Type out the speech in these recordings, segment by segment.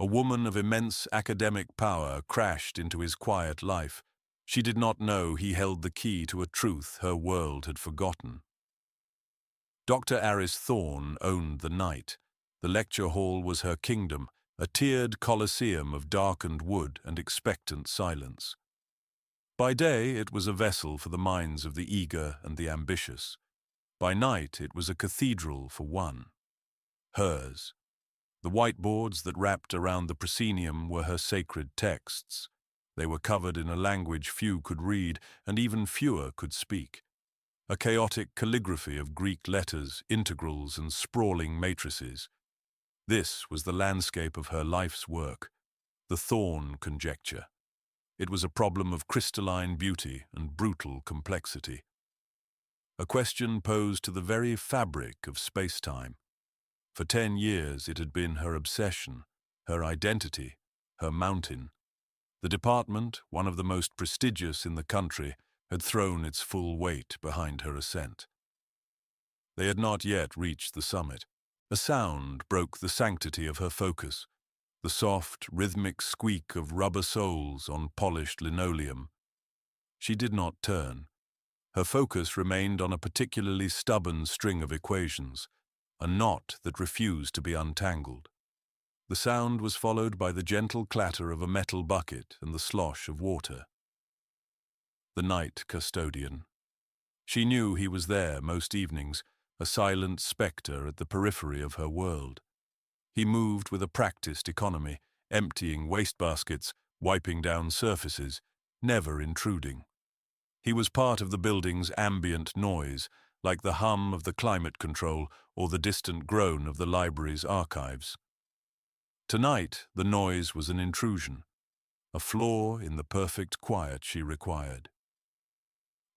A woman of immense academic power crashed into his quiet life. She did not know he held the key to a truth her world had forgotten. Dr. Aris Thorne owned the night. The lecture hall was her kingdom, a tiered coliseum of darkened wood and expectant silence. By day, it was a vessel for the minds of the eager and the ambitious. By night, it was a cathedral for one. Hers. The whiteboards that wrapped around the proscenium were her sacred texts. They were covered in a language few could read, and even fewer could speak. A chaotic calligraphy of Greek letters, integrals, and sprawling matrices. This was the landscape of her life's work, the Thorne Conjecture. It was a problem of crystalline beauty and brutal complexity. A question posed to the very fabric of space-time. For 10 years it had been her obsession, her identity, her mountain. The department, one of the most prestigious in the country, had thrown its full weight behind her ascent. They had not yet reached the summit. A sound broke the sanctity of her focus, the soft, rhythmic squeak of rubber soles on polished linoleum. She did not turn. Her focus remained on a particularly stubborn string of equations, a knot that refused to be untangled. The sound was followed by the gentle clatter of a metal bucket and the slosh of water. The night custodian. She knew he was there most evenings, a silent spectre at the periphery of her world. He moved with a practiced economy, emptying wastebaskets, wiping down surfaces, never intruding. He was part of the building's ambient noise, like the hum of the climate control or the distant groan of the library's archives. Tonight, the noise was an intrusion, a flaw in the perfect quiet she required.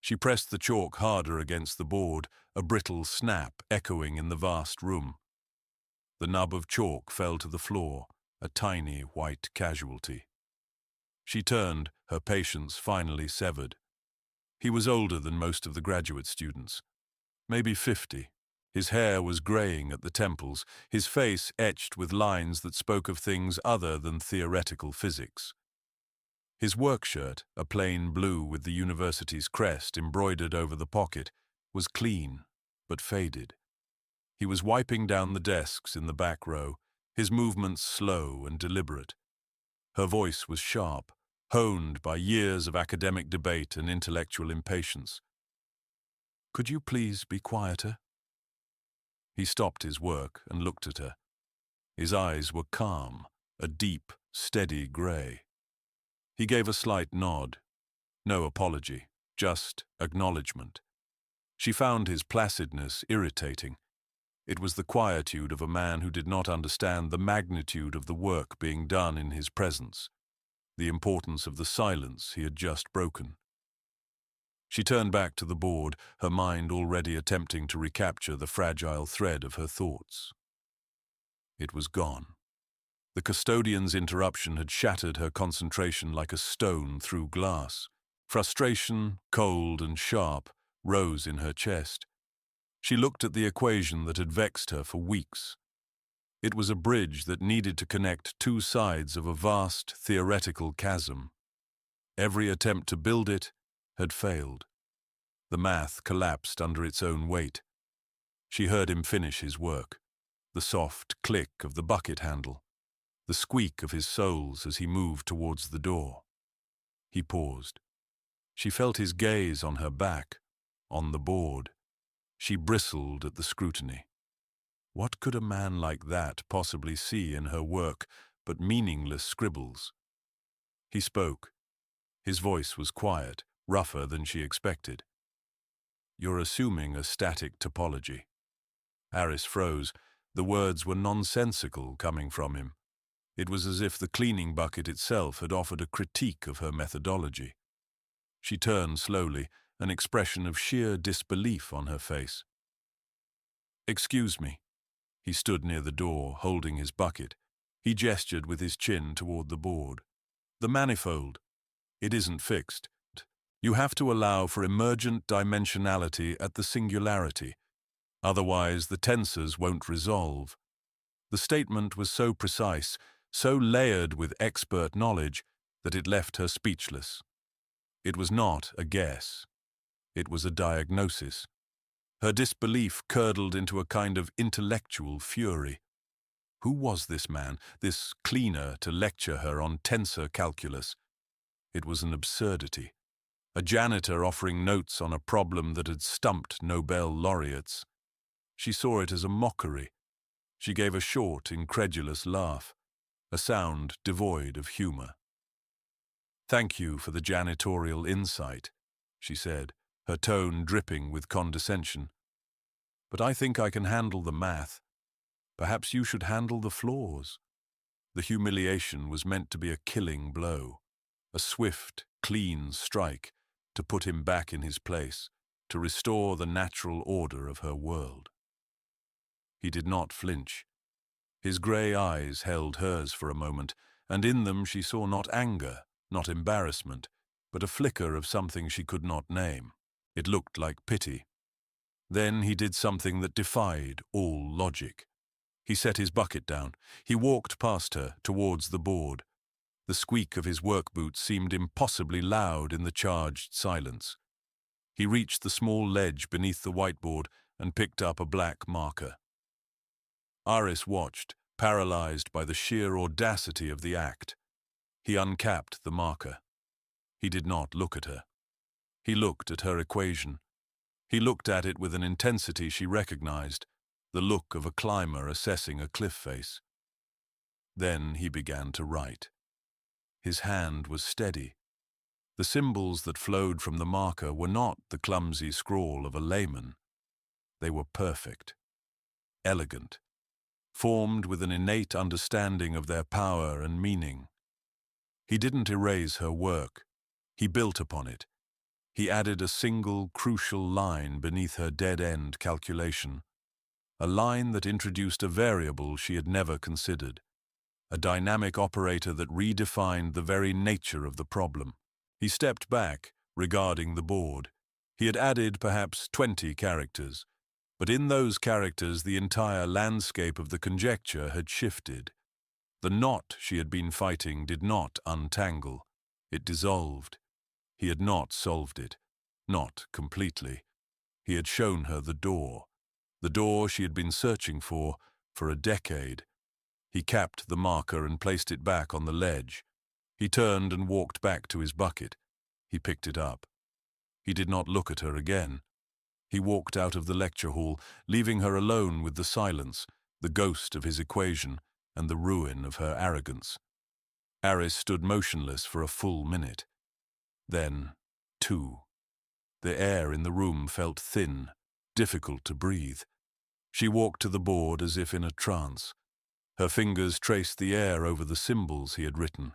She pressed the chalk harder against the board, a brittle snap echoing in the vast room. The nub of chalk fell to the floor, a tiny white casualty. She turned, her patience finally severed. He was older than most of the graduate students, maybe 50. His hair was graying at the temples, his face etched with lines that spoke of things other than theoretical physics. His work shirt, a plain blue with the university's crest embroidered over the pocket, was clean but faded. He was wiping down the desks in the back row, his movements slow and deliberate. Her voice was sharp, honed by years of academic debate and intellectual impatience. "Could you please be quieter?" He stopped his work and looked at her. His eyes were calm, a deep, steady gray. He gave a slight nod. No apology, just acknowledgement. She found his placidness irritating. It was the quietude of a man who did not understand the magnitude of the work being done in his presence, the importance of the silence he had just broken. She turned back to the board, her mind already attempting to recapture the fragile thread of her thoughts. It was gone. The custodian's interruption had shattered her concentration like a stone through glass. Frustration, cold and sharp, rose in her chest. She looked at the equation that had vexed her for weeks. It was a bridge that needed to connect two sides of a vast theoretical chasm. Every attempt to build it had failed. The math collapsed under its own weight. She heard him finish his work, the soft click of the bucket handle, the squeak of his soles as he moved towards the door. He paused. She felt his gaze on her back, on the board. She bristled at the scrutiny. What could a man like that possibly see in her work but meaningless scribbles? He spoke. His voice was quiet, rougher than she expected. "You're assuming a static topology." Aris froze. The words were nonsensical coming from him. It was as if the cleaning bucket itself had offered a critique of her methodology. She turned slowly, an expression of sheer disbelief on her face. "Excuse me." He stood near the door, holding his bucket. He gestured with his chin toward the board. "The manifold. It isn't fixed. You have to allow for emergent dimensionality at the singularity. Otherwise, the tensors won't resolve." The statement was so precise, so layered with expert knowledge that it left her speechless. It was not a guess. It was a diagnosis. Her disbelief curdled into a kind of intellectual fury. Who was this man, this cleaner, to lecture her on tensor calculus? It was an absurdity. A janitor offering notes on a problem that had stumped Nobel laureates. She saw it as a mockery. She gave a short, incredulous laugh, a sound devoid of humor. "Thank you for the janitorial insight," she said, her tone dripping with condescension. "But I think I can handle the math. Perhaps you should handle the flaws." The humiliation was meant to be a killing blow, a swift, clean strike to put him back in his place, to restore the natural order of her world. He did not flinch. His grey eyes held hers for a moment, and in them she saw not anger, not embarrassment, but a flicker of something she could not name. It looked like pity. Then he did something that defied all logic. He set his bucket down. He walked past her, towards the board. The squeak of his work boots seemed impossibly loud in the charged silence. He reached the small ledge beneath the whiteboard and picked up a black marker. Aris watched, paralyzed by the sheer audacity of the act. He uncapped the marker. He did not look at her. He looked at her equation. He looked at it with an intensity she recognized, the look of a climber assessing a cliff face. Then he began to write. His hand was steady. The symbols that flowed from the marker were not the clumsy scrawl of a layman. They were perfect, elegant, formed with an innate understanding of their power and meaning. He didn't erase her work. He built upon it. He added a single, crucial line beneath her dead-end calculation, a line that introduced a variable she had never considered, a dynamic operator that redefined the very nature of the problem. He stepped back, regarding the board. He had added perhaps 20 characters, but in those characters the entire landscape of the conjecture had shifted. The knot she had been fighting did not untangle. It dissolved. He had not solved it, not completely. He had shown her the door she had been searching for a decade. He capped the marker and placed it back on the ledge. He turned and walked back to his bucket. He picked it up. He did not look at her again. He walked out of the lecture hall, leaving her alone with the silence, the ghost of his equation, and the ruin of her arrogance. Aris stood motionless for a full minute. Then, 2. The air in the room felt thin, difficult to breathe. She walked to the board as if in a trance. Her fingers traced the air over the symbols he had written.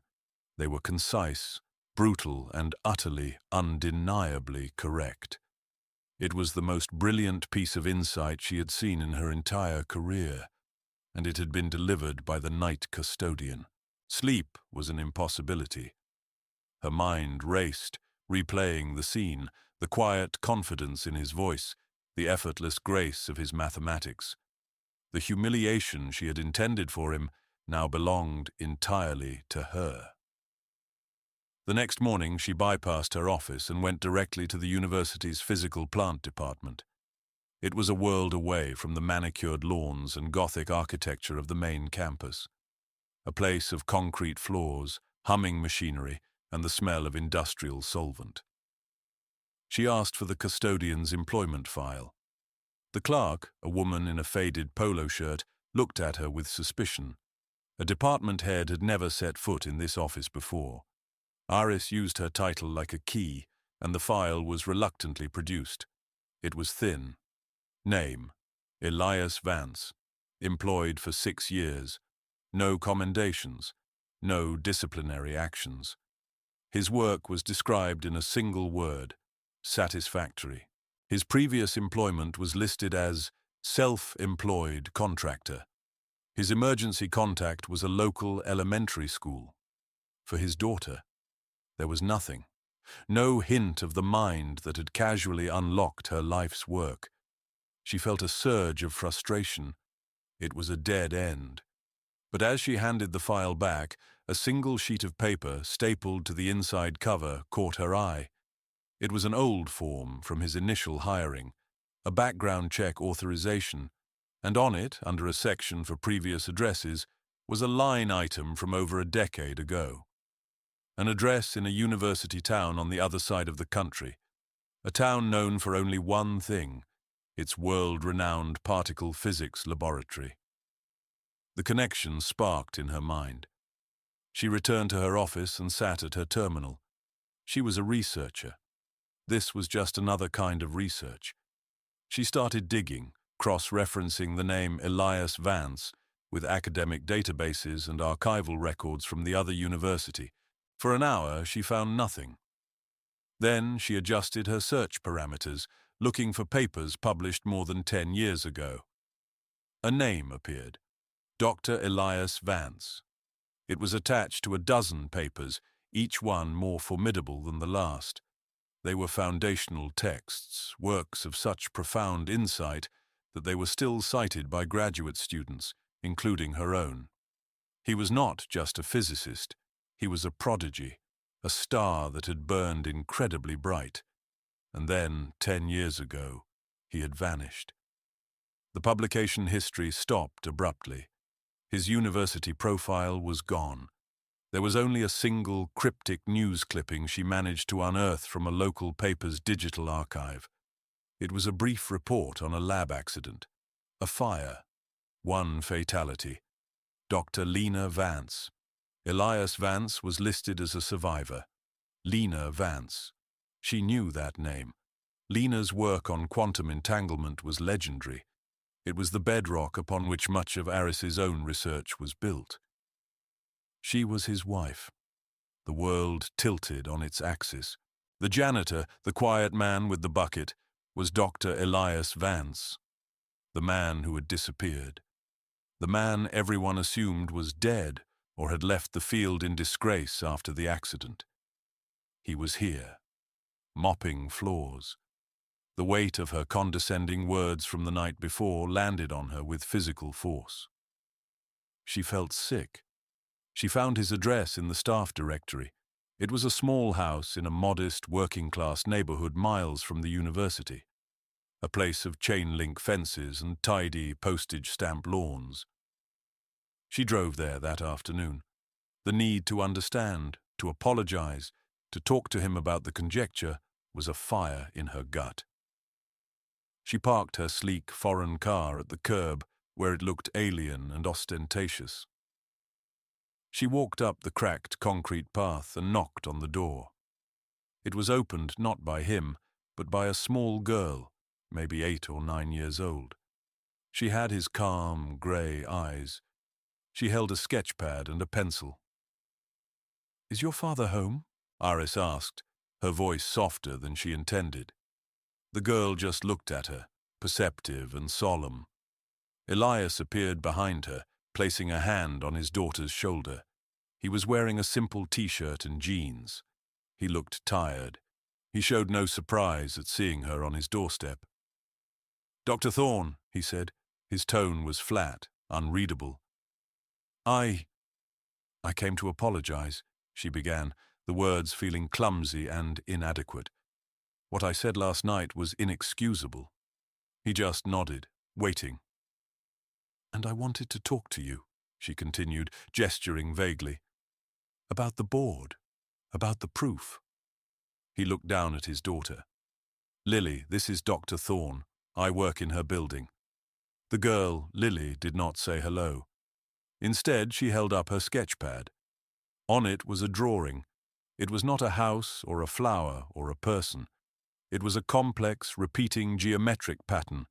They were concise, brutal, and utterly, undeniably correct. It was the most brilliant piece of insight she had seen in her entire career, and it had been delivered by the night custodian. Sleep was an impossibility. Her mind raced, replaying the scene, the quiet confidence in his voice, the effortless grace of his mathematics. The humiliation she had intended for him now belonged entirely to her. The next morning she bypassed her office and went directly to the university's physical plant department. It was a world away from the manicured lawns and Gothic architecture of the main campus. A place of concrete floors, humming machinery, and the smell of industrial solvent. She asked for the custodian's employment file. The clerk, a woman in a faded polo shirt, looked at her with suspicion. A department head had never set foot in this office before. Aris used her title like a key, and the file was reluctantly produced. It was thin. Name: Elias Vance. Employed for 6 years. No commendations. No disciplinary actions. His work was described in a single word: satisfactory. His previous employment was listed as self-employed contractor. His emergency contact was a local elementary school. For his daughter, there was nothing. No hint of the mind that had casually unlocked her life's work. She felt a surge of frustration. It was a dead end. But as she handed the file back, a single sheet of paper stapled to the inside cover caught her eye. It was an old form from his initial hiring, a background check authorization, and on it, under a section for previous addresses, was a line item from over a decade ago. An address in a university town on the other side of the country, a town known for only one thing, its world-renowned particle physics laboratory. The connection sparked in her mind. She returned to her office and sat at her terminal. She was a researcher. This was just another kind of research. She started digging, cross-referencing the name Elias Vance with academic databases and archival records from the other university. For an hour, she found nothing. Then she adjusted her search parameters, looking for papers published more than 10 years ago. A name appeared, Dr. Elias Vance. It was attached to a dozen papers, each one more formidable than the last. They were foundational texts, works of such profound insight that they were still cited by graduate students, including her own. He was not just a physicist, he was a prodigy, a star that had burned incredibly bright. And then, 10 years ago, he had vanished. The publication history stopped abruptly. His university profile was gone. There was only a single cryptic news clipping she managed to unearth from a local paper's digital archive. It was a brief report on a lab accident, a fire, one fatality. Dr. Lena Vance. Elias Vance was listed as a survivor. Lena Vance. She knew that name. Lena's work on quantum entanglement was legendary. It was the bedrock upon which much of Aris's own research was built. She was his wife. The world tilted on its axis. The janitor, the quiet man with the bucket, was Dr. Elias Vance, the man who had disappeared. The man everyone assumed was dead or had left the field in disgrace after the accident. He was here, mopping floors. The weight of her condescending words from the night before landed on her with physical force. She felt sick. She found his address in the staff directory. It was a small house in a modest, working-class neighborhood miles from the university, a place of chain-link fences and tidy postage-stamp lawns. She drove there that afternoon. The need to understand, to apologize, to talk to him about the conjecture was a fire in her gut. She parked her sleek foreign car at the curb where it looked alien and ostentatious. She walked up the cracked concrete path and knocked on the door. It was opened not by him, but by a small girl, maybe 8 or 9 years old. She had his calm, grey eyes. She held a sketchpad and a pencil. "Is your father home?" Aris asked, her voice softer than she intended. The girl just looked at her, perceptive and solemn. Elias appeared behind her, placing a hand on his daughter's shoulder. He was wearing a simple t-shirt and jeans. He looked tired. He showed no surprise at seeing her on his doorstep. "Dr. Thorne," he said. His tone was flat, unreadable. I came to apologize," she began, the words feeling clumsy and inadequate. "What I said last night was inexcusable." He just nodded, waiting. "And I wanted to talk to you," she continued, gesturing vaguely. "About the board, about the proof." He looked down at his daughter. "Lily, this is Dr. Thorne. I work in her building." The girl, Lily, did not say hello. Instead, she held up her sketchpad. On it was a drawing. It was not a house or a flower or a person. It was a complex, repeating geometric pattern,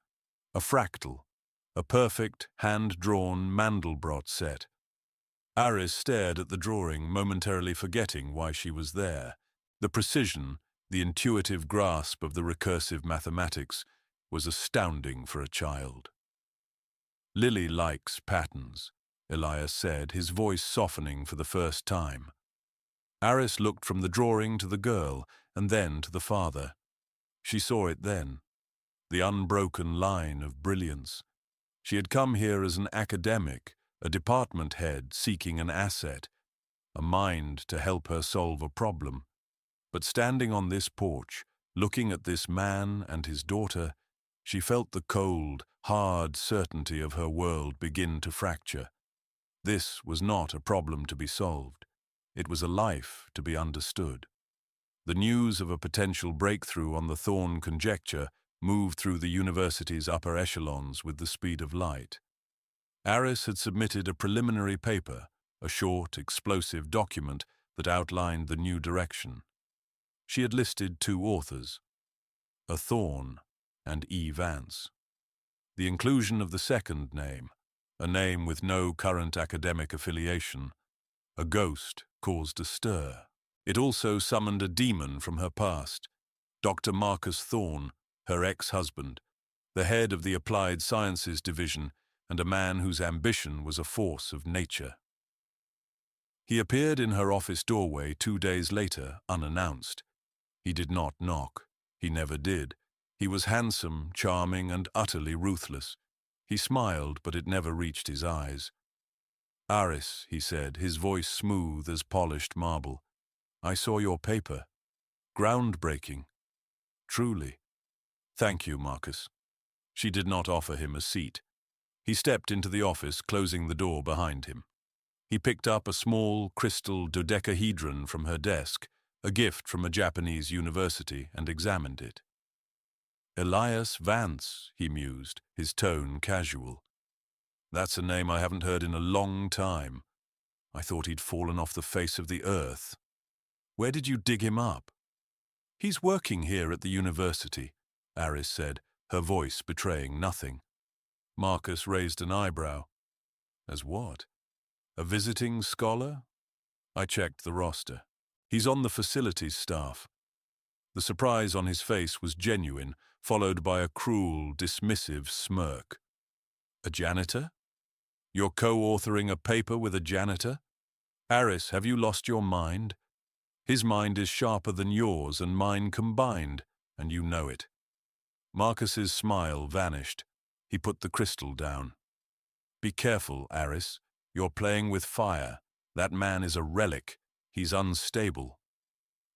a fractal, a perfect, hand-drawn Mandelbrot set. Aris stared at the drawing, momentarily forgetting why she was there. The precision, the intuitive grasp of the recursive mathematics was astounding for a child. "Lily likes patterns," Elias said, his voice softening for the first time. Aris looked from the drawing to the girl, and then to the father. She saw it then, the unbroken line of brilliance. She had come here as an academic, a department head seeking an asset, a mind to help her solve a problem. But standing on this porch, looking at this man and his daughter, she felt the cold, hard certainty of her world begin to fracture. This was not a problem to be solved. It was a life to be understood. The news of a potential breakthrough on the Thorne Conjecture moved through the university's upper echelons with the speed of light. Aris had submitted a preliminary paper, a short, explosive document that outlined the new direction. She had listed 2 authors, a Thorne and E. Vance. The inclusion of the second name, a name with no current academic affiliation, a ghost, caused a stir. It also summoned a demon from her past, Dr. Marcus Thorne, her ex-husband, the head of the Applied Sciences Division and a man whose ambition was a force of nature. He appeared in her office doorway 2 days later, unannounced. He did not knock. He never did. He was handsome, charming, and utterly ruthless. He smiled, but it never reached his eyes. "Aris," he said, his voice smooth as polished marble. "I saw your paper. Groundbreaking. Truly." "Thank you, Marcus." She did not offer him a seat. He stepped into the office, closing the door behind him. He picked up a small crystal dodecahedron from her desk, a gift from a Japanese university, and examined it. "Elias Vance," he mused, his tone casual. "That's a name I haven't heard in a long time. I thought he'd fallen off the face of the earth. Where did you dig him up?" "He's working here at the university," Aris said, her voice betraying nothing. Marcus raised an eyebrow. "As what? A visiting scholar?" I checked the roster. "He's on the facilities staff." The surprise on his face was genuine, followed by a cruel, dismissive smirk. "A janitor? You're co-authoring a paper with a janitor? Aris, have you lost your mind? His mind is sharper than yours and mine combined, and you know it." Marcus's smile vanished. He put the crystal down. "Be careful, Aris. You're playing with fire. That man is a relic. He's unstable."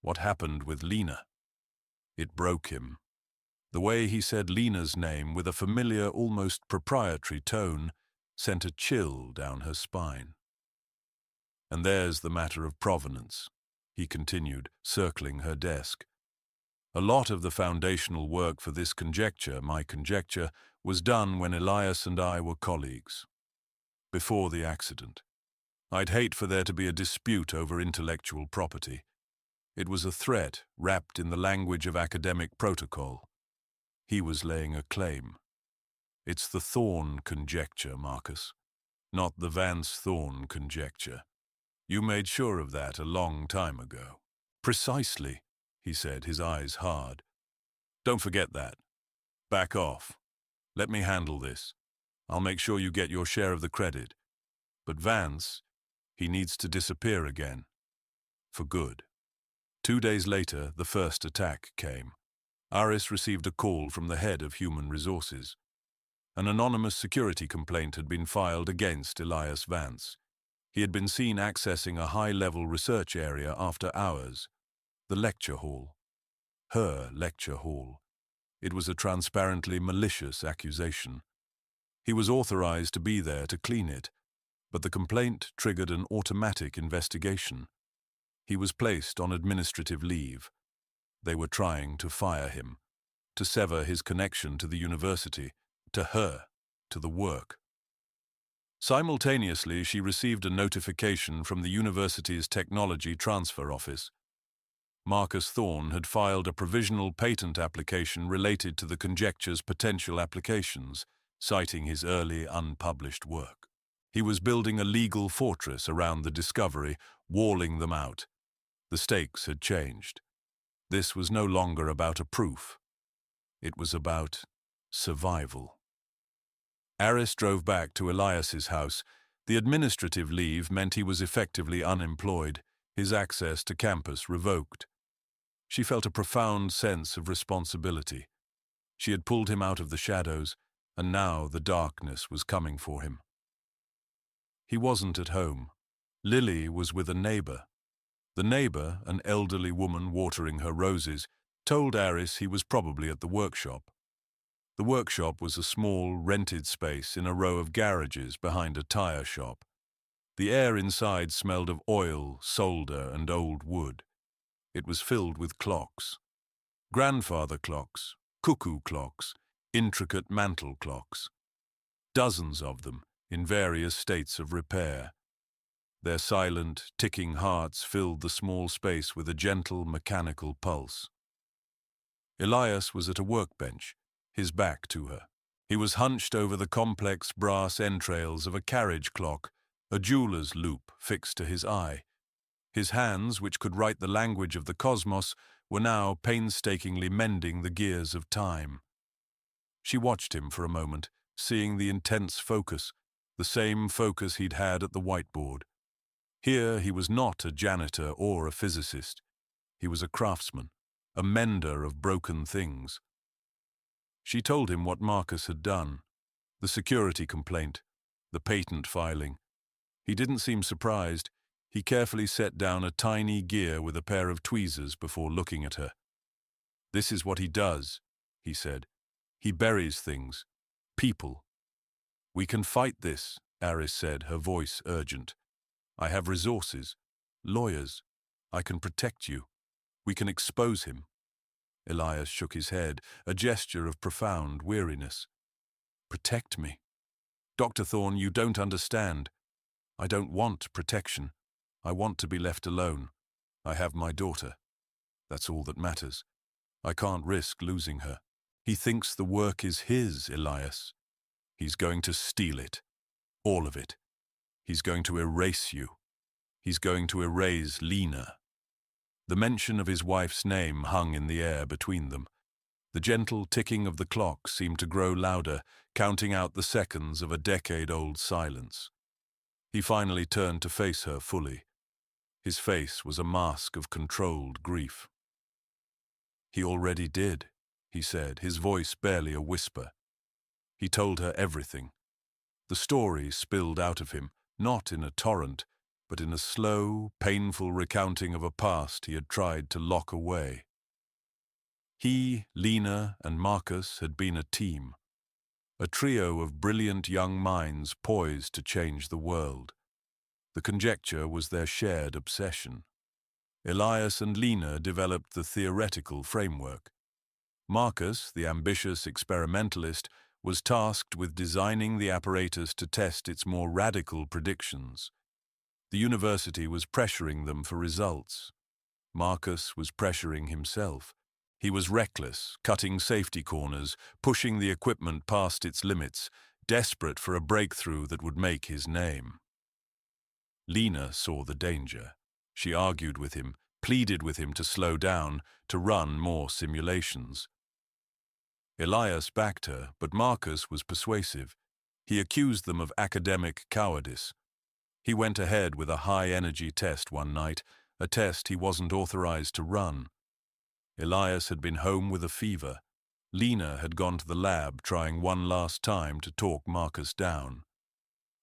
"What happened with Lena?" It broke him. The way he said Lena's name with a familiar, almost proprietary tone sent a chill down her spine. "And there's the matter of provenance," he continued, circling her desk. "A lot of the foundational work for this conjecture, my conjecture, was done when Elias and I were colleagues. Before the accident. I'd hate for there to be a dispute over intellectual property. It was a threat wrapped in the language of academic protocol. He was laying a claim. It's the Thorne Conjecture, Marcus, not the Vance-Thorne Conjecture. You made sure of that a long time ago." "Precisely," he said, his eyes hard. "Don't forget that. Back off. Let me handle this. I'll make sure you get your share of the credit. But Vance, he needs to disappear again. For good." 2 days later, the first attack came. Aris received a call from the head of Human Resources. An anonymous security complaint had been filed against Elias Vance. He had been seen accessing a high-level research area after hours. The lecture hall. Her lecture hall. It was a transparently malicious accusation. He was authorized to be there to clean it, but the complaint triggered an automatic investigation. He was placed on administrative leave. They were trying to fire him, to sever his connection to the university, to her, to the work. Simultaneously, she received a notification from the university's technology transfer office. Marcus Thorne had filed a provisional patent application related to the conjecture's potential applications, citing his early unpublished work. He was building a legal fortress around the discovery, walling them out. The stakes had changed. This was no longer about a proof. It was about survival. Aris drove back to Elias's house. The administrative leave meant he was effectively unemployed, his access to campus revoked. She felt a profound sense of responsibility. She had pulled him out of the shadows, and now the darkness was coming for him. He wasn't at home. Lily was with a neighbor. The neighbor, an elderly woman watering her roses, told Aris he was probably at the workshop. The workshop was a small, rented space in a row of garages behind a tire shop. The air inside smelled of oil, solder, and old wood. It was filled with clocks. Grandfather clocks, cuckoo clocks, intricate mantel clocks. Dozens of them, in various states of repair. Their silent, ticking hearts filled the small space with a gentle, mechanical pulse. Elias was at a workbench, his back to her. He was hunched over the complex brass entrails of a carriage clock, a jeweler's loop fixed to his eye. His hands, which could write the language of the cosmos, were now painstakingly mending the gears of time. She watched him for a moment, seeing the intense focus, the same focus he'd had at the whiteboard. Here he was not a janitor or a physicist. He was a craftsman, a mender of broken things. She told him what Marcus had done, the security complaint, the patent filing. He didn't seem surprised. He carefully set down a tiny gear with a pair of tweezers before looking at her. "This is what he does," he said. "He buries things. People." "We can fight this," Aris said, her voice urgent. "I have resources, lawyers. I can protect you. We can expose him." Elias shook his head, a gesture of profound weariness. "Protect me? Dr. Thorne, you don't understand. I don't want protection. I want to be left alone. I have my daughter. That's all that matters. I can't risk losing her." "He thinks the work is his, Elias. He's going to steal it. All of it. He's going to erase you. He's going to erase Lena." The mention of his wife's name hung in the air between them. The gentle ticking of the clock seemed to grow louder, counting out the seconds of a decade-old silence. He finally turned to face her fully. His face was a mask of controlled grief. "He already did," he said, his voice barely a whisper. He told her everything. The story spilled out of him, not in a torrent, but in a slow, painful recounting of a past he had tried to lock away. He, Lena, and Marcus had been a team, a trio of brilliant young minds poised to change the world. The conjecture was their shared obsession. Elias and Lena developed the theoretical framework. Marcus, the ambitious experimentalist, was tasked with designing the apparatus to test its more radical predictions. The university was pressuring them for results. Marcus was pressuring himself. He was reckless, cutting safety corners, pushing the equipment past its limits, desperate for a breakthrough that would make his name. Lena saw the danger. She argued with him, pleaded with him to slow down, to run more simulations. Elias backed her, but Marcus was persuasive. He accused them of academic cowardice. He went ahead with a high-energy test one night, a test he wasn't authorized to run. Elias had been home with a fever. Lena had gone to the lab trying one last time to talk Marcus down.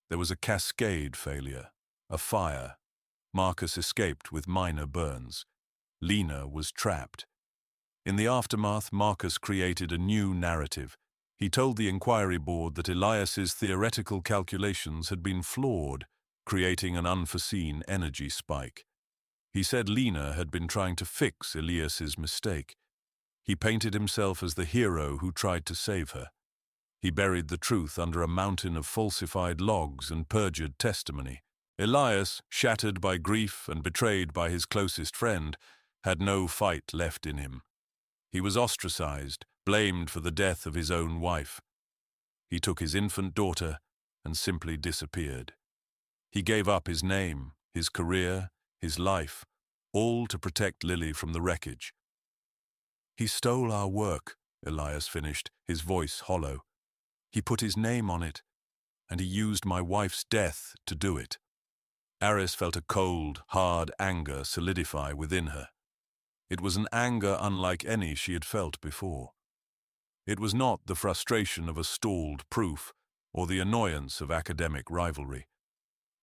There was a cascade failure, a fire. Marcus escaped with minor burns. Lena was trapped. In the aftermath, Marcus created a new narrative. He told the inquiry board that Elias's theoretical calculations had been flawed, creating an unforeseen energy spike. He said Lena had been trying to fix Elias's mistake. He painted himself as the hero who tried to save her. He buried the truth under a mountain of falsified logs and perjured testimony. Elias, shattered by grief and betrayed by his closest friend, had no fight left in him. He was ostracized, blamed for the death of his own wife. He took his infant daughter and simply disappeared. He gave up his name, his career, his life, all to protect Lily from the wreckage. "He stole our work," Elias finished, his voice hollow. "He put his name on it, and he used my wife's death to do it." Aris felt a cold, hard anger solidify within her. It was an anger unlike any she had felt before. It was not the frustration of a stalled proof or the annoyance of academic rivalry.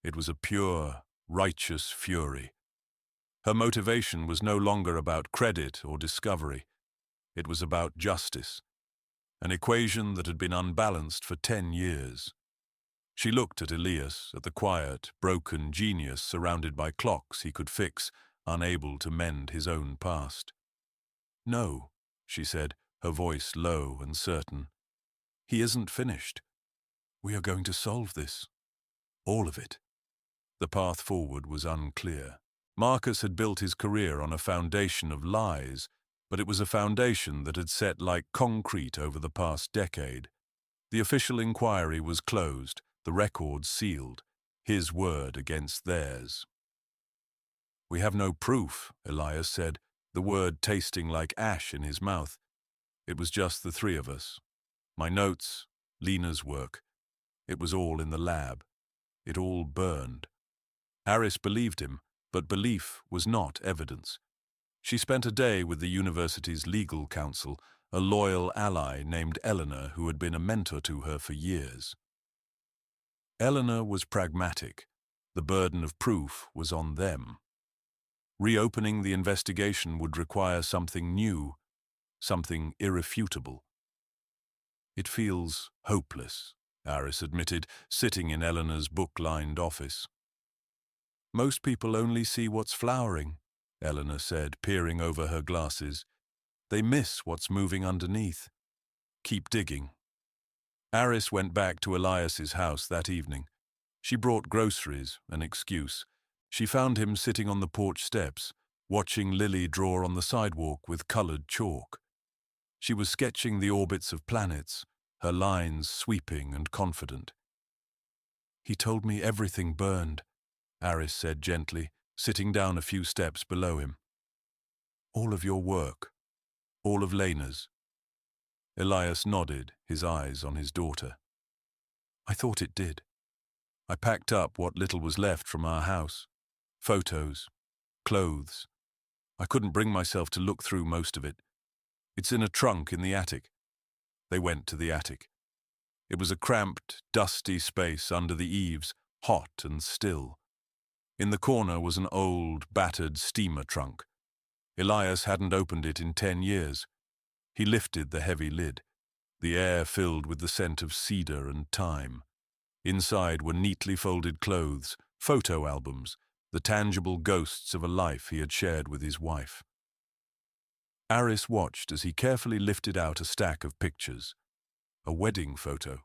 It was a pure, righteous fury. Her motivation was no longer about credit or discovery. It was about justice, an equation that had been unbalanced for 10 years. She looked at Elias, at the quiet, broken genius surrounded by clocks he could fix, unable to mend his own past. "No," she said, her voice low and certain. "He isn't finished. We are going to solve this. All of it." The path forward was unclear. Marcus had built his career on a foundation of lies, but it was a foundation that had set like concrete over the past decade. The official inquiry was closed, the records sealed, his word against theirs. "We have no proof," Elias said, the word tasting like ash in his mouth. "It was just the three of us. My notes, Lena's work. It was all in the lab. It all burned." Aris believed him, but belief was not evidence. She spent a day with the university's legal counsel, a loyal ally named Eleanor who had been a mentor to her for years. Eleanor was pragmatic. The burden of proof was on them. Reopening the investigation would require something new, something irrefutable. "It feels hopeless," Aris admitted, sitting in Eleanor's book-lined office. "Most people only see what's flowering," Eleanor said, peering over her glasses. "They miss what's moving underneath. Keep digging." Aris went back to Elias's house that evening. She brought groceries, an excuse. She found him sitting on the porch steps, watching Lily draw on the sidewalk with colored chalk. She was sketching the orbits of planets, her lines sweeping and confident. "He told me everything burned," Aris said gently, sitting down a few steps below him. "All of your work, all of Lena's." Elias nodded, his eyes on his daughter. "I thought it did. I packed up what little was left from our house. Photos, clothes. I couldn't bring myself to look through most of it. It's in a trunk in the attic." They went to the attic. It was a cramped, dusty space under the eaves, hot and still. In the corner was an old, battered steamer trunk. Elias hadn't opened it in 10 years. He lifted the heavy lid. The air filled with the scent of cedar and thyme. Inside were neatly folded clothes, photo albums, the tangible ghosts of a life he had shared with his wife. Aris watched as he carefully lifted out a stack of pictures. A wedding photo.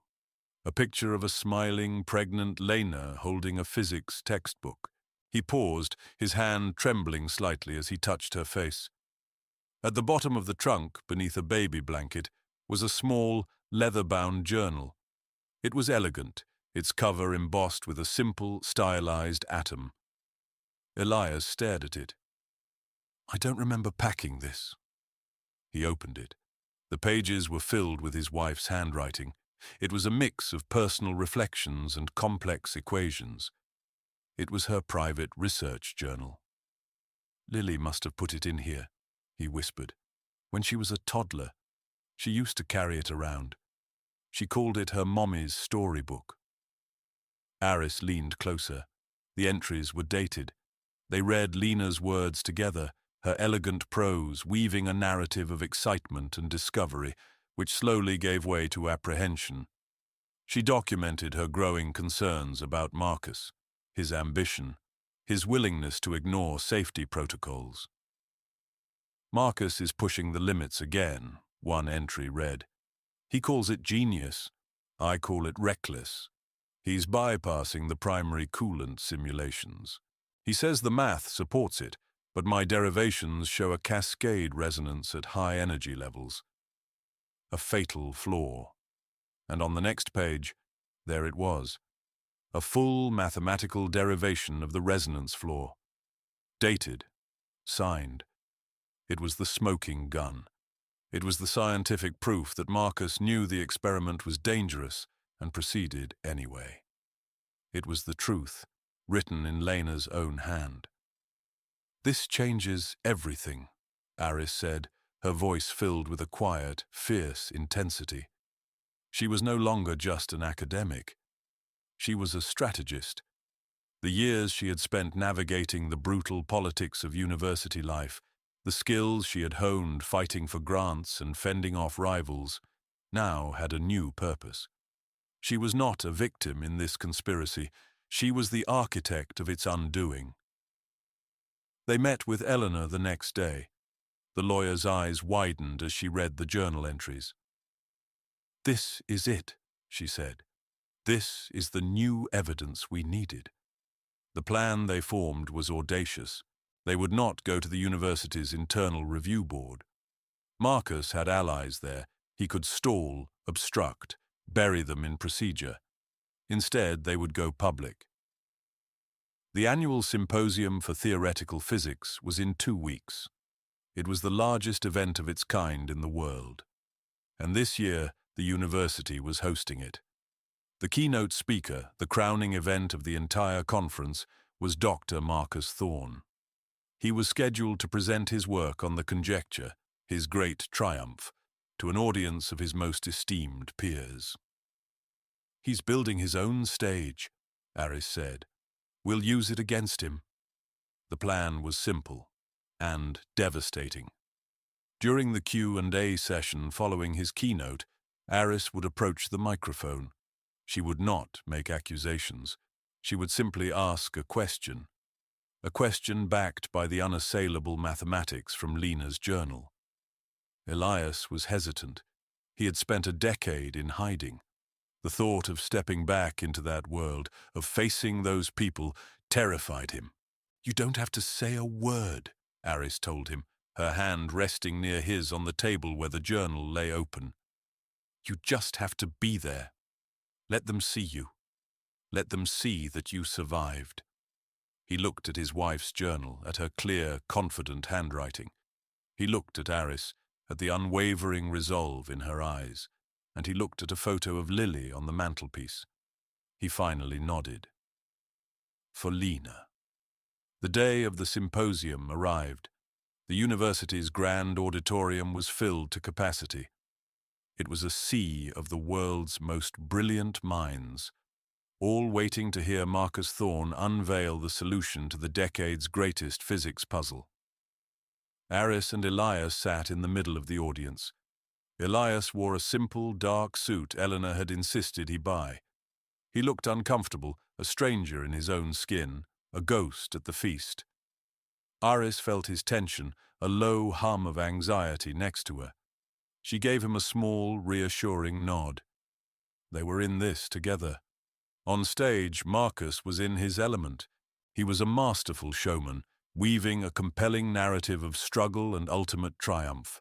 A picture of a smiling, pregnant Lena holding a physics textbook. He paused, his hand trembling slightly as he touched her face. At the bottom of the trunk, beneath a baby blanket, was a small, leather-bound journal. It was elegant, its cover embossed with a simple, stylized atom. Elias stared at it. "I don't remember packing this." He opened it. The pages were filled with his wife's handwriting. It was a mix of personal reflections and complex equations. It was her private research journal. "Lily must have put it in here," he whispered. "When she was a toddler, she used to carry it around. She called it her mommy's storybook." Aris leaned closer. The entries were dated. They read Lena's words together, her elegant prose weaving a narrative of excitement and discovery, which slowly gave way to apprehension. She documented her growing concerns about Marcus, his ambition, his willingness to ignore safety protocols. "Marcus is pushing the limits again," one entry read. "He calls it genius. I call it reckless. He's bypassing the primary coolant simulations. He says the math supports it, but my derivations show a cascade resonance at high energy levels. A fatal flaw." And on the next page, there it was. A full mathematical derivation of the resonance flaw. Dated. Signed. It was the smoking gun. It was the scientific proof that Marcus knew the experiment was dangerous and proceeded anyway. It was the truth, written in Lena's own hand. "This changes everything," Aris said, her voice filled with a quiet, fierce intensity. She was no longer just an academic. She was a strategist. The years she had spent navigating the brutal politics of university life, the skills she had honed fighting for grants and fending off rivals, now had a new purpose. She was not a victim in this conspiracy. She was the architect of its undoing. They met with Eleanor the next day. The lawyer's eyes widened as she read the journal entries. "This is it," she said. "This is the new evidence we needed." The plan they formed was audacious. They would not go to the university's internal review board. Marcus had allies there. He could stall, obstruct, bury them in procedure. Instead, they would go public. The annual Symposium for Theoretical Physics was in 2 weeks. It was the largest event of its kind in the world. And this year, the university was hosting it. The keynote speaker, the crowning event of the entire conference, was Dr. Marcus Thorne. He was scheduled to present his work on the conjecture, his great triumph, to an audience of his most esteemed peers. "He's building his own stage," Aris said. "We'll use it against him." The plan was simple and devastating. During the Q&A session following his keynote, Aris would approach the microphone. She would not make accusations. She would simply ask a question backed by the unassailable mathematics from Lena's journal. Elias was hesitant. He had spent a decade in hiding. The thought of stepping back into that world, of facing those people, terrified him. "You don't have to say a word," Aris told him, her hand resting near his on the table where the journal lay open. "You just have to be there. Let them see you. Let them see that you survived." He looked at his wife's journal, at her clear, confident handwriting. He looked at Aris, at the unwavering resolve in her eyes, and he looked at a photo of Lily on the mantelpiece. He finally nodded. For Lena. The day of the symposium arrived. The university's grand auditorium was filled to capacity. It was a sea of the world's most brilliant minds, all waiting to hear Marcus Thorne unveil the solution to the decade's greatest physics puzzle. Aris and Elias sat in the middle of the audience. Elias wore a simple, dark suit Eleanor had insisted he buy. He looked uncomfortable, a stranger in his own skin, a ghost at the feast. Aris felt his tension, a low hum of anxiety next to her. She gave him a small, reassuring nod. They were in this together. On stage, Marcus was in his element. He was a masterful showman, weaving a compelling narrative of struggle and ultimate triumph.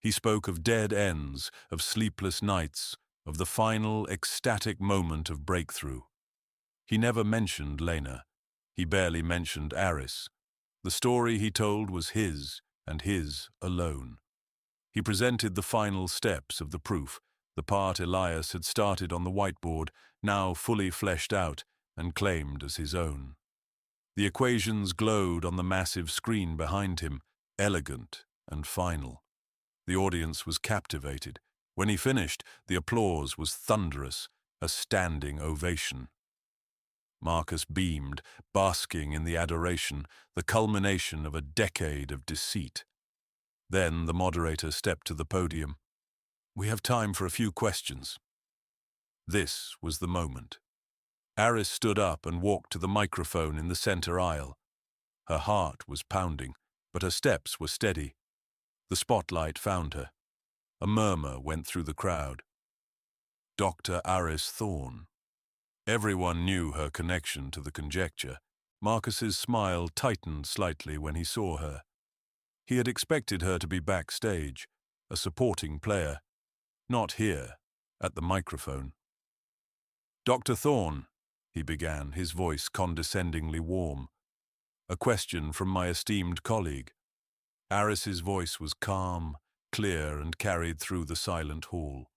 He spoke of dead ends, of sleepless nights, of the final, ecstatic moment of breakthrough. He never mentioned Lena. He barely mentioned Aris. The story he told was his, and his alone. He presented the final steps of the proof, the part Elias had started on the whiteboard, now fully fleshed out and claimed as his own. The equations glowed on the massive screen behind him, elegant and final. The audience was captivated. When he finished, the applause was thunderous, a standing ovation. Marcus beamed, basking in the adoration, the culmination of a decade of deceit. Then the moderator stepped to the podium. "We have time for a few questions." This was the moment. Aris stood up and walked to the microphone in the center aisle. Her heart was pounding, but her steps were steady. The spotlight found her. A murmur went through the crowd. Dr. Aris Thorne. Everyone knew her connection to the conjecture. Marcus's smile tightened slightly when he saw her. He had expected her to be backstage, a supporting player. Not here, at the microphone. "Dr. Thorne," he began, his voice condescendingly warm. "A question from my esteemed colleague." Aris's voice was calm, clear, and carried through the silent hall.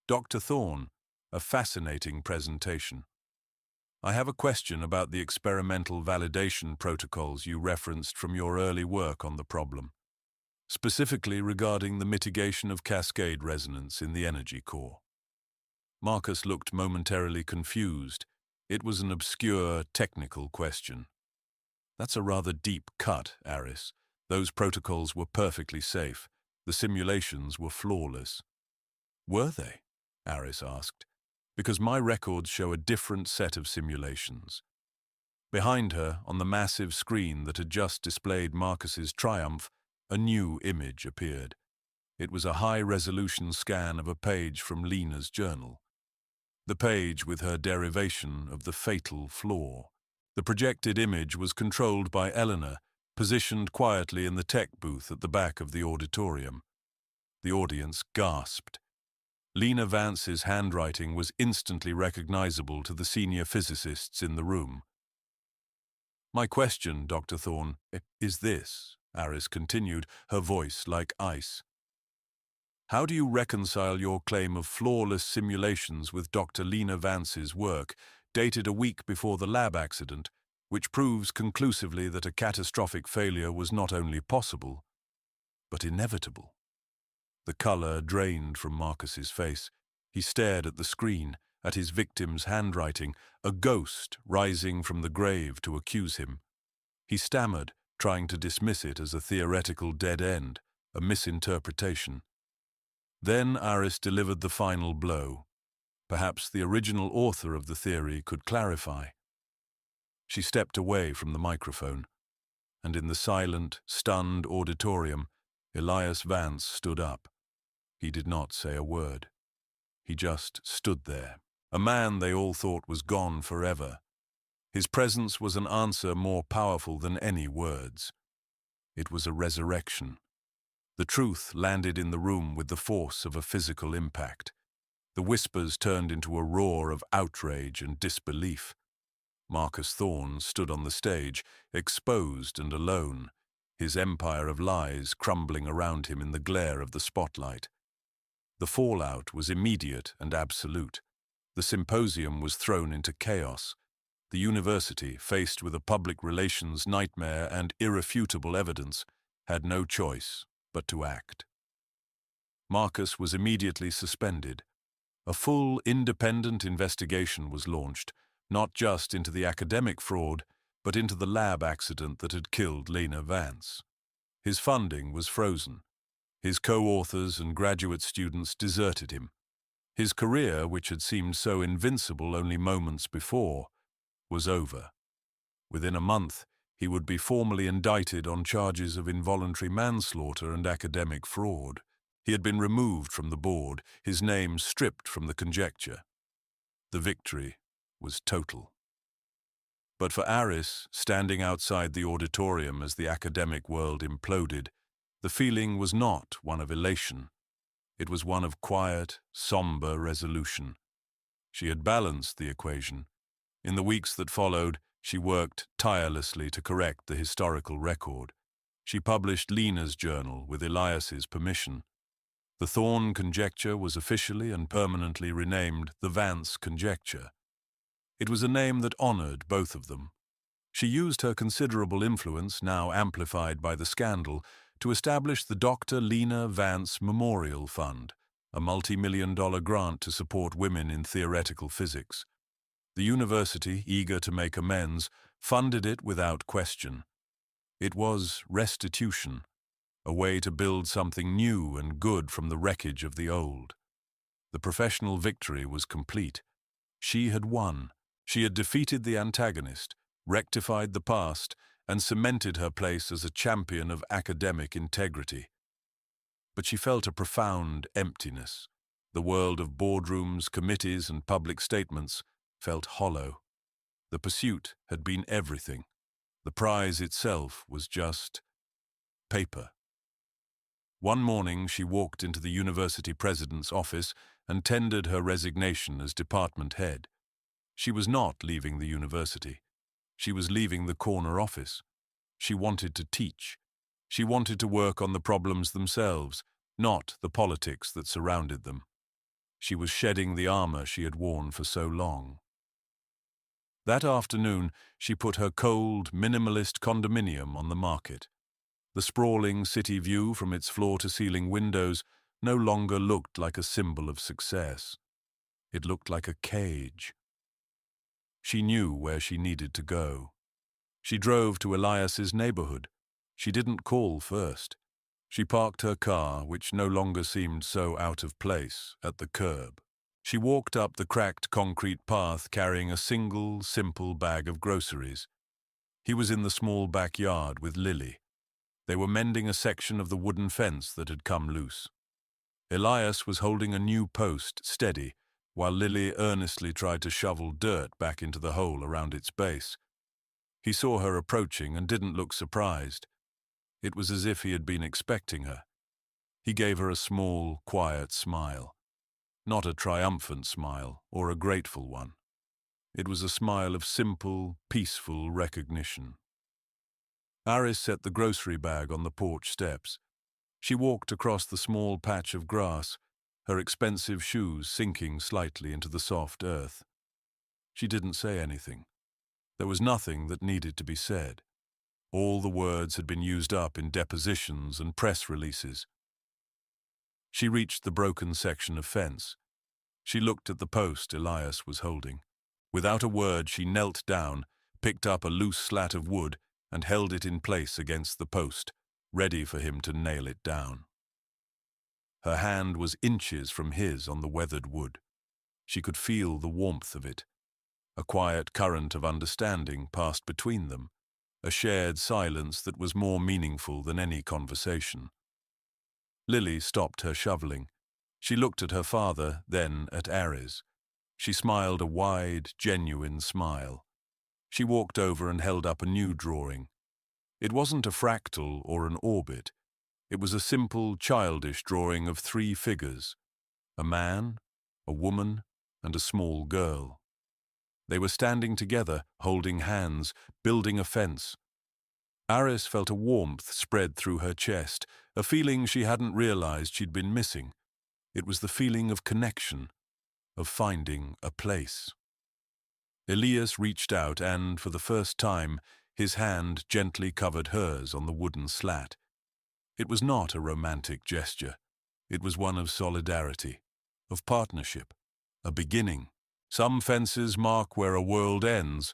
"Dr. Thorne, a fascinating presentation. I have a question about the experimental validation protocols you referenced from your early work on the problem, specifically regarding the mitigation of cascade resonance in the energy core." Marcus looked momentarily confused. It was an obscure, technical question. That's a rather deep cut, Aris. Those protocols were perfectly safe. The simulations were flawless. Were they? Aris asked. Because my records show a different set of simulations. Behind her, on the massive screen that had just displayed Marcus's triumph, a new image appeared. It was a high-resolution scan of a page from Lena's journal. The page with her derivation of the fatal flaw. The projected image was controlled by Eleanor, positioned quietly in the tech booth at the back of the auditorium. The audience gasped. Lena Vance's handwriting was instantly recognizable to the senior physicists in the room. My question, Dr. Thorne, is this, Aris continued, her voice like ice. How do you reconcile your claim of flawless simulations with Dr. Lena Vance's work, dated a week before the lab accident, which proves conclusively that a catastrophic failure was not only possible, but inevitable? The color drained from Marcus's face. He stared at the screen, at his victim's handwriting, a ghost rising from the grave to accuse him. He stammered, trying to dismiss it as a theoretical dead end, a misinterpretation. Then Aris delivered the final blow. Perhaps the original author of the theory could clarify. She stepped away from the microphone, and in the silent, stunned auditorium, Elias Vance stood up. He did not say a word. He just stood there, a man they all thought was gone forever. His presence was an answer more powerful than any words. It was a resurrection. The truth landed in the room with the force of a physical impact. The whispers turned into a roar of outrage and disbelief. Marcus Thorne stood on the stage, exposed and alone, his empire of lies crumbling around him in the glare of the spotlight. The fallout was immediate and absolute. The symposium was thrown into chaos. The university, faced with a public relations nightmare and irrefutable evidence, had no choice but to act. Marcus was immediately suspended. A full, independent investigation was launched, not just into the academic fraud, but into the lab accident that had killed Lena Vance. His funding was frozen. His co-authors and graduate students deserted him. His career, which had seemed so invincible only moments before, was over. Within a month, he would be formally indicted on charges of involuntary manslaughter and academic fraud. He had been removed from the board, his name stripped from the conjecture. The victory was total. But for Aris, standing outside the auditorium as the academic world imploded, the feeling was not one of elation. It was one of quiet, somber resolution. She had balanced the equation. In the weeks that followed, she worked tirelessly to correct the historical record. She published Lena's journal with Elias's permission. The Thorne Conjecture was officially and permanently renamed the Vance Conjecture. It was a name that honored both of them. She used her considerable influence, now amplified by the scandal, to establish the Dr. Lena Vance Memorial Fund, a multi-million-dollar grant to support women in theoretical physics. The university, eager to make amends, funded it without question. It was restitution, a way to build something new and good from the wreckage of the old. The professional victory was complete. She had won. She had defeated the antagonist, rectified the past, and cemented her place as a champion of academic integrity. But she felt a profound emptiness. The world of boardrooms, committees, and public statements felt hollow. The pursuit had been everything. The prize itself was just paper. One morning she walked into the university president's office and tendered her resignation as department head. She was not leaving the university. She was leaving the corner office. She wanted to teach. She wanted to work on the problems themselves, not the politics that surrounded them. She was shedding the armor she had worn for so long. That afternoon, she put her cold, minimalist condominium on the market. The sprawling city view from its floor-to-ceiling windows no longer looked like a symbol of success. It looked like a cage. She knew where she needed to go. She drove to Elias's neighborhood. She didn't call first. She parked her car, which no longer seemed so out of place, at the curb. She walked up the cracked concrete path carrying a single, simple bag of groceries. He was in the small backyard with Lily. They were mending a section of the wooden fence that had come loose. Elias was holding a new post steady, while Lily earnestly tried to shovel dirt back into the hole around its base. He saw her approaching and didn't look surprised. It was as if he had been expecting her. He gave her a small, quiet smile. Not a triumphant smile or a grateful one. It was a smile of simple, peaceful recognition. Aris set the grocery bag on the porch steps. She walked across the small patch of grass, her expensive shoes sinking slightly into the soft earth. She didn't say anything. There was nothing that needed to be said. All the words had been used up in depositions and press releases. She reached the broken section of fence. She looked at the post Elias was holding. Without a word, she knelt down, picked up a loose slat of wood, and held it in place against the post, ready for him to nail it down. Her hand was inches from his on the weathered wood. She could feel the warmth of it. A quiet current of understanding passed between them, a shared silence that was more meaningful than any conversation. Lily stopped her shoveling. She looked at her father, then at Aris. She smiled a wide, genuine smile. She walked over and held up a new drawing. It wasn't a fractal or an orbit. It was a simple, childish drawing of 3 figures: a man, a woman, and a small girl. They were standing together, holding hands, building a fence. Aris felt a warmth spread through her chest, a feeling she hadn't realized she'd been missing. It was the feeling of connection, of finding a place. Elias reached out and, for the first time, his hand gently covered hers on the wooden slat. It was not a romantic gesture. It was one of solidarity, of partnership, a beginning. Some fences mark where a world ends,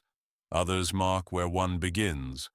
others mark where one begins.